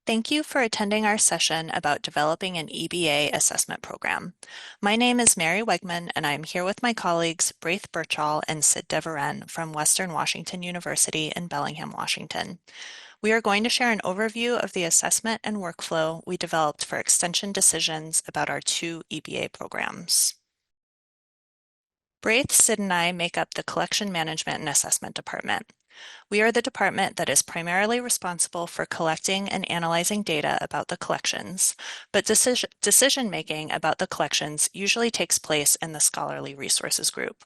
Thank you for attending our session about developing an EBA assessment program. My name is Mary Wegmann, and I'm here with my colleagues Braith Birchhall and Devarenne from Western Washington University in Bellingham, Washington. We are going to share an overview of the assessment and workflow we developed for extension decisions about our two EBA programs. Braith, Sid, and I make up the Collection Management and Assessment Department. We are the department that is primarily responsible for collecting and analyzing data about the collections, but decision-making about the collections usually takes place in the Scholarly Resources Group.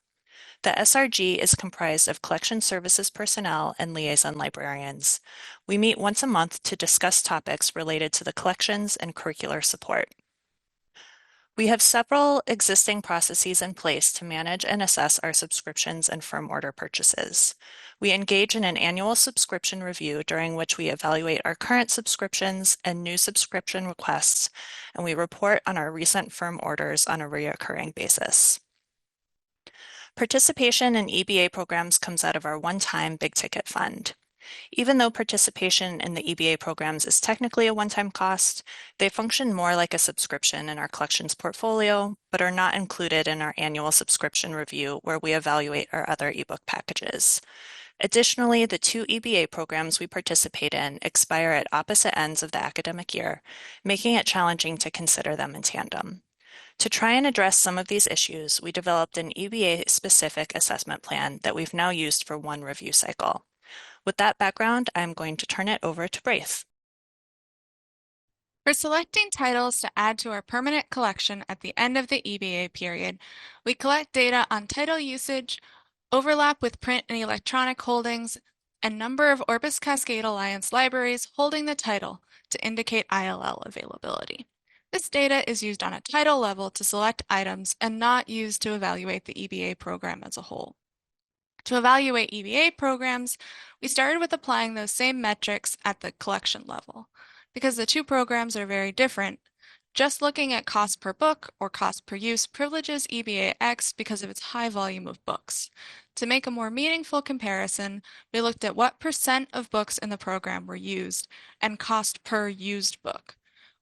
The SRG is comprised of collection services personnel and liaison librarians. We meet once a month to discuss topics related to the collections and curricular support. We have several existing processes in place to manage and assess our subscriptions and firm order purchases. We engage in an annual subscription review during which we evaluate our current subscriptions and new subscription requests, and we report on our recent firm orders on a recurring basis. Participation in EBA programs comes out of our one-time big ticket fund. Even though participation in the EBA programs is technically a one-time cost, they function more like a subscription in our collections portfolio, but are not included in our annual subscription review where we evaluate our other ebook packages. Additionally, the two EBA programs we participate in expire at opposite ends of the academic year, making it challenging to consider them in tandem. To try and address some of these issues, we developed an EBA-specific assessment plan that we've now used for one review cycle. With that background, I'm going to turn it over to Braith. For selecting titles to add to our permanent collection at the end of the EBA period, we collect data on title usage, overlap with print and electronic holdings, and number of Orbis Cascade Alliance libraries holding the title to indicate ILL availability. This data is used on a title level to select items and not used to evaluate the EBA program as a whole. To evaluate EBA programs, we started with applying those same metrics at the collection level. Because the two programs are very different, just looking at cost per book or cost per use privileges EBA-X because of its high volume of books. To make a more meaningful comparison, we looked at what % of books in the program were used and cost per used book.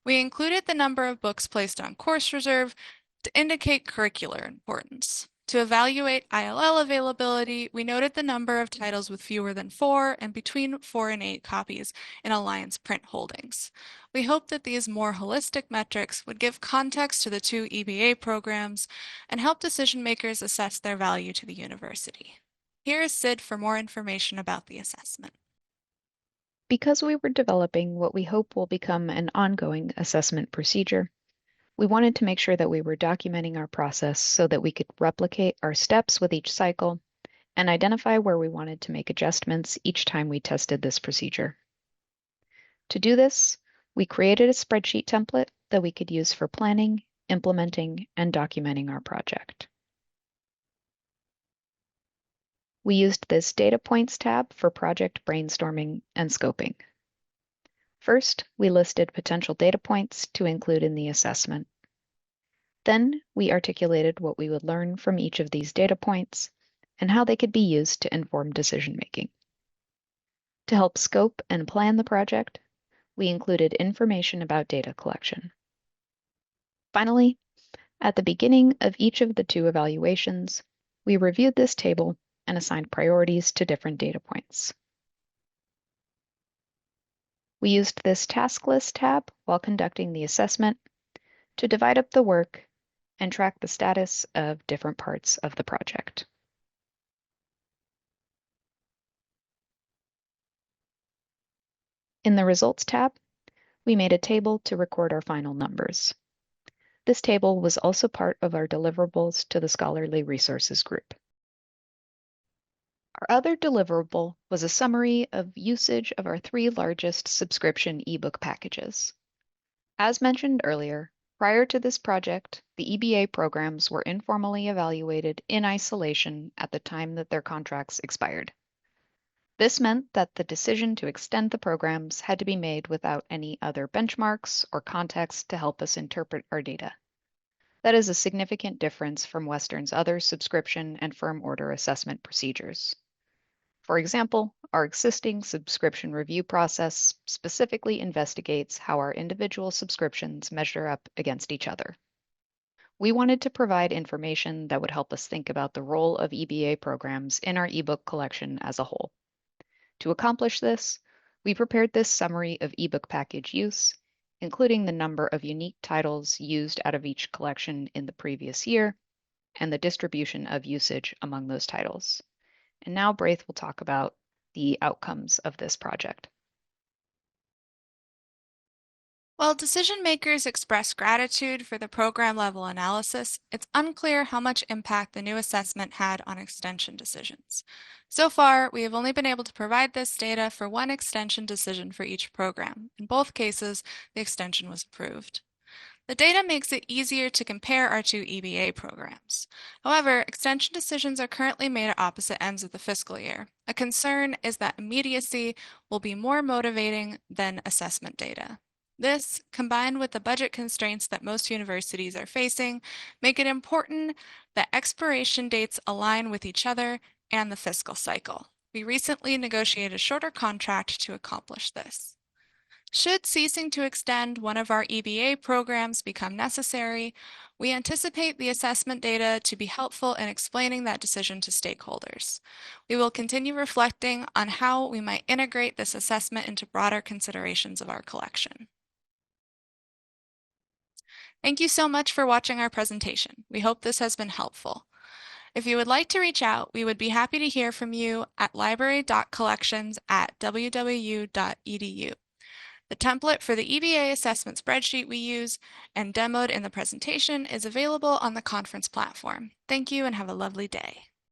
We included the number of books placed on course reserve to indicate curricular importance. To evaluate ILL availability, we noted the number of titles with fewer than 4 and between 4 and 8 copies in Alliance print holdings. We hope that these more holistic metrics would give context to the two EBA programs and help decision makers assess their value to the university. Here is Sid for more information about the assessment. Because we were developing what we hope will become an ongoing assessment procedure, we wanted to make sure that we were documenting our process so that we could replicate our steps with each cycle and identify where we wanted to make adjustments each time we tested this procedure. To do this, we created a spreadsheet template that we could use for planning, implementing, and documenting our project. We used this Data Points tab for project brainstorming and scoping. First, we listed potential data points to include in the assessment. Then, we articulated what we would learn from each of these data points and how they could be used to inform decision-making. To help scope and plan the project, we included information about data collection. Finally, at the beginning of each of the two evaluations, we reviewed this table and assigned priorities to different data points. We used this task list tab while conducting the assessment to divide up the work and track the status of different parts of the project. In the Results tab, we made a table to record our final numbers. This table was also part of our deliverables to the Scholarly Resources Group. Our other deliverable was a summary of usage of our 3 largest subscription ebook packages. As mentioned earlier, prior to this project, the EBA programs were informally evaluated in isolation at the time that their contracts expired. This meant that the decision to extend the programs had to be made without any other benchmarks or context to help us interpret our data. That is a significant difference from Western's other subscription and firm order assessment procedures. For example, our existing subscription review process specifically investigates how our individual subscriptions measure up against each other. We wanted to provide information that would help us think about the role of EBA programs in our ebook collection as a whole. To accomplish this, we prepared this summary of ebook package use, including the number of unique titles used out of each collection in the previous year, and the distribution of usage among those titles. And now Braith will talk about the outcomes of this project. While decision makers express gratitude for the program level analysis, it's unclear how much impact the new assessment had on extension decisions. So far, we have only been able to provide this data for one extension decision for each program. In both cases, the extension was approved. The data makes it easier to compare our two EBA programs. However, extension decisions are currently made at opposite ends of the fiscal year. A concern is that immediacy will be more motivating than assessment data. This, combined with the budget constraints that most universities are facing, make it important that expiration dates align with each other and the fiscal cycle. We recently negotiated a shorter contract to accomplish this. Should ceasing to extend one of our EBA programs become necessary, we anticipate the assessment data to be helpful in explaining that decision to stakeholders. We will continue reflecting on how we might integrate this assessment into broader considerations of our collection. Thank you so much for watching our presentation. We hope this has been helpful. If you would like to reach out, we would be happy to hear from you at library.collections@wwu.edu. The template for the EBA assessment spreadsheet we use and demoed in the presentation is available on the conference platform. Thank you and have a lovely day.